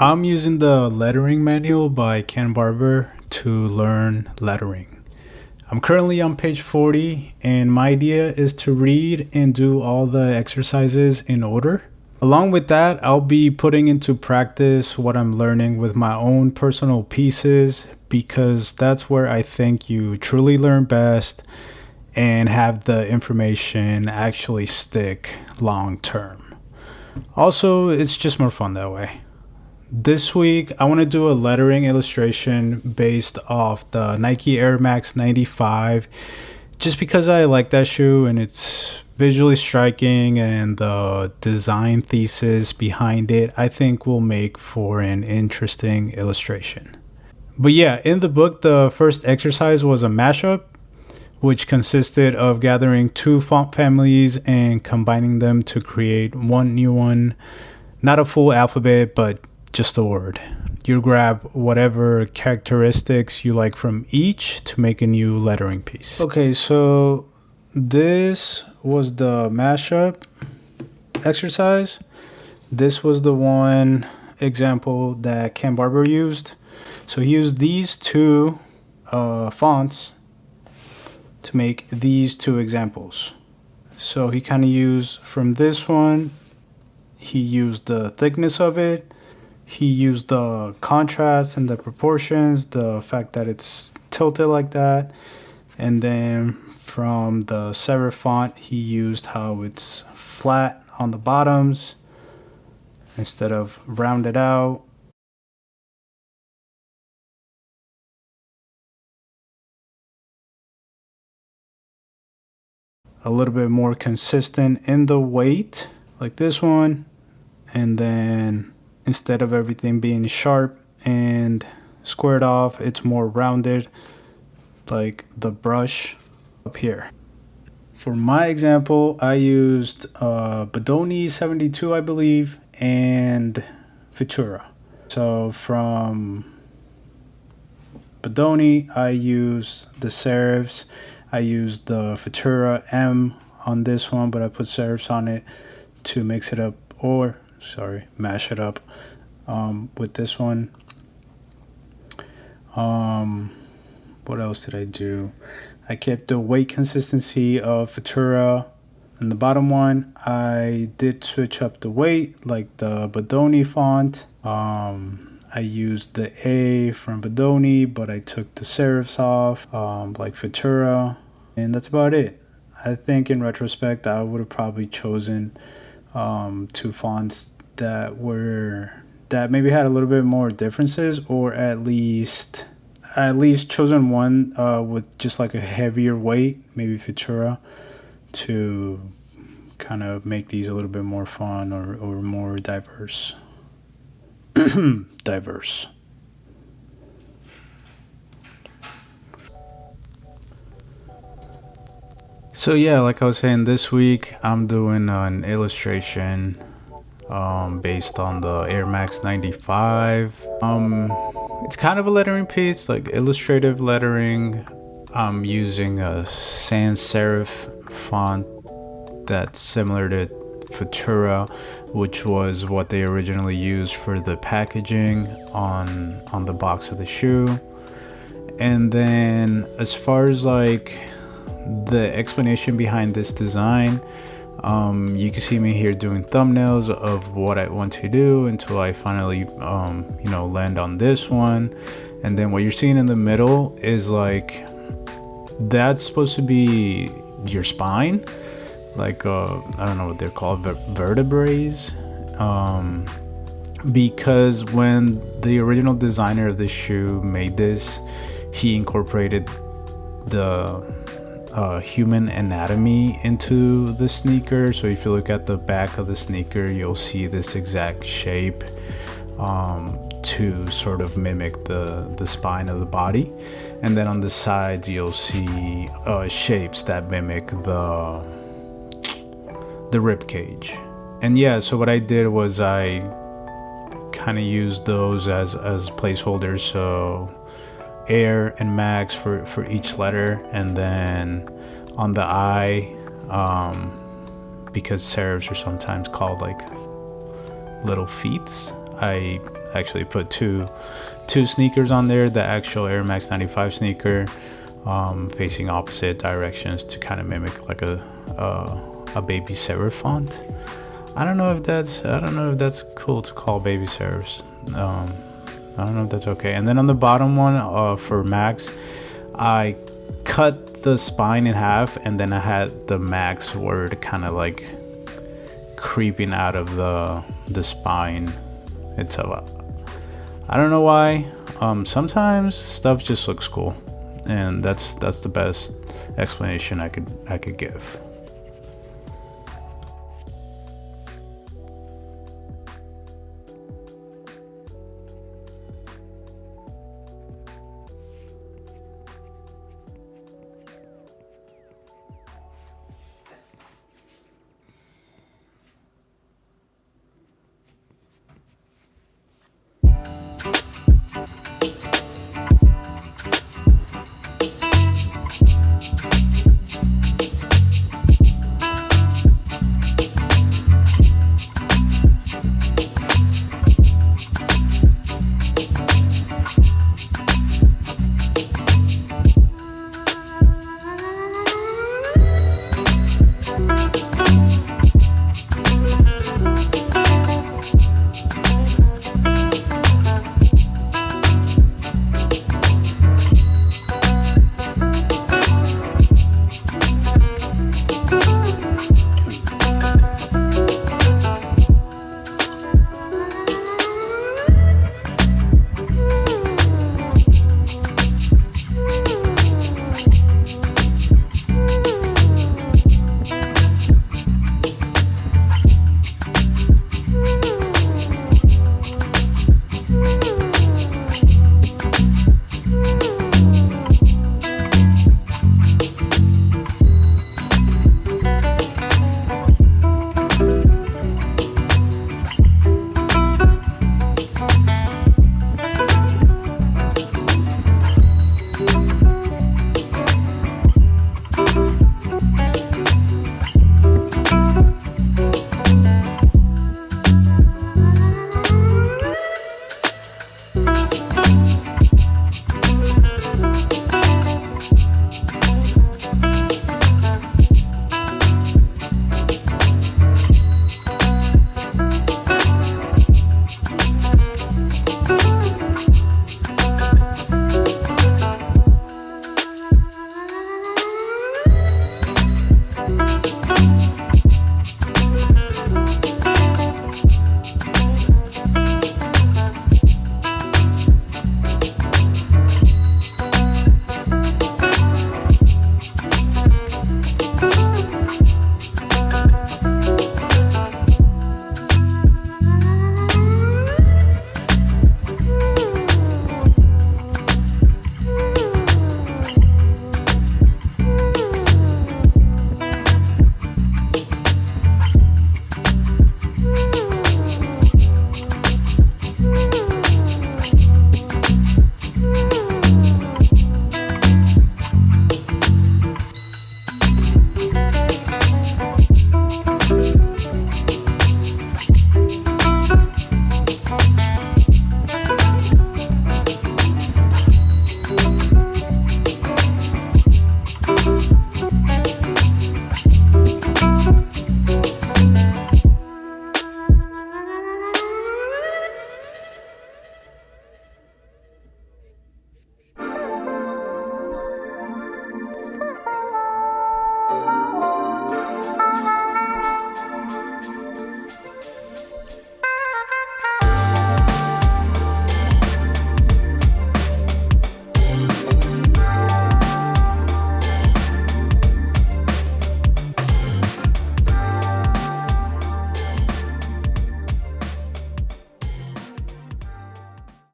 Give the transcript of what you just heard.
I'm using the lettering manual by Barber to learn lettering. I'm currently on page 40, and my idea is to read and do all the exercises in order. Along with that, I'll be putting into practice what I'm learning with my own personal pieces because that's where I think you truly learn best and have the information actually stick long term. Also, it's just more fun that way. This week, I want to do a lettering illustration based off the Nike Air Max 95 just because I like that shoe and it's visually striking, and the design thesis behind it I think will make for an interesting illustration. But yeah, in the book, the first exercise was a mashup, which consisted of gathering two font families and combining them to create one new one. Not a full alphabet, but just a word. You grab whatever characteristics you like from each to make a new lettering piece. Okay, so this was the mashup exercise. This was the one example that Ken Barber used. So he used these two fonts to make these two examples. So he kind of used from this one, he used the thickness of it. He used the contrast and the proportions, the fact that it's tilted like that. And then from the serif font, he used how it's flat on the bottoms instead of rounded out. A little bit more consistent in the weight, like this one. And then instead of everything being sharp and squared off, it's more rounded, like the brush up here. For my example, I used Bodoni 72, I believe, and Futura. So from Bodoni, I used the serifs. I used the Futura M on this one, but I put serifs on it to mix it up, mash it up with this one. What else did I do? I kept the weight consistency of Futura. In the bottom one, I did switch up the weight, like the Bodoni font. I used the A from Bodoni, but I took the serifs off, like Futura. And that's about it. I think in retrospect, I would have probably chosen two fonts that maybe had a little bit more differences, or at least chosen one with just like a heavier weight, maybe Futura, to kind of make these a little bit more fun or more diverse. Diverse. So yeah, like I was saying, this week I'm doing an illustration based on the Air Max 95. It's kind of a lettering piece, like illustrative lettering. I'm using a sans serif font that's similar to Futura, which was what they originally used for the packaging on the box of the shoe. And then as far as like the explanation behind this design, you can see me here doing thumbnails of what I want to do until I finally land on this one. And then what you're seeing in the middle is like, that's supposed to be your spine, like I don't know what they're called, vertebrae, because when the original designer of this shoe made this, he incorporated the human anatomy into the sneaker. So if you look at the back of the sneaker, you'll see this exact shape to sort of mimic the spine of the body. And then on the sides, you'll see shapes that mimic the rib cage. And yeah, so what I did was I kind of used those as placeholders. So Air and Max for each letter, and then on the I, because serifs are sometimes called like little feets, I actually put two sneakers on there, the actual Air Max 95 sneaker, facing opposite directions to kind of mimic like a baby serif font. I don't know if that's cool to call baby serifs. I don't know if that's okay. And then on the bottom one, for Max, I cut the spine in half, and then I had the Max word kind of like creeping out of the spine itself. I don't know why. Sometimes stuff just looks cool, and that's the best explanation I could give.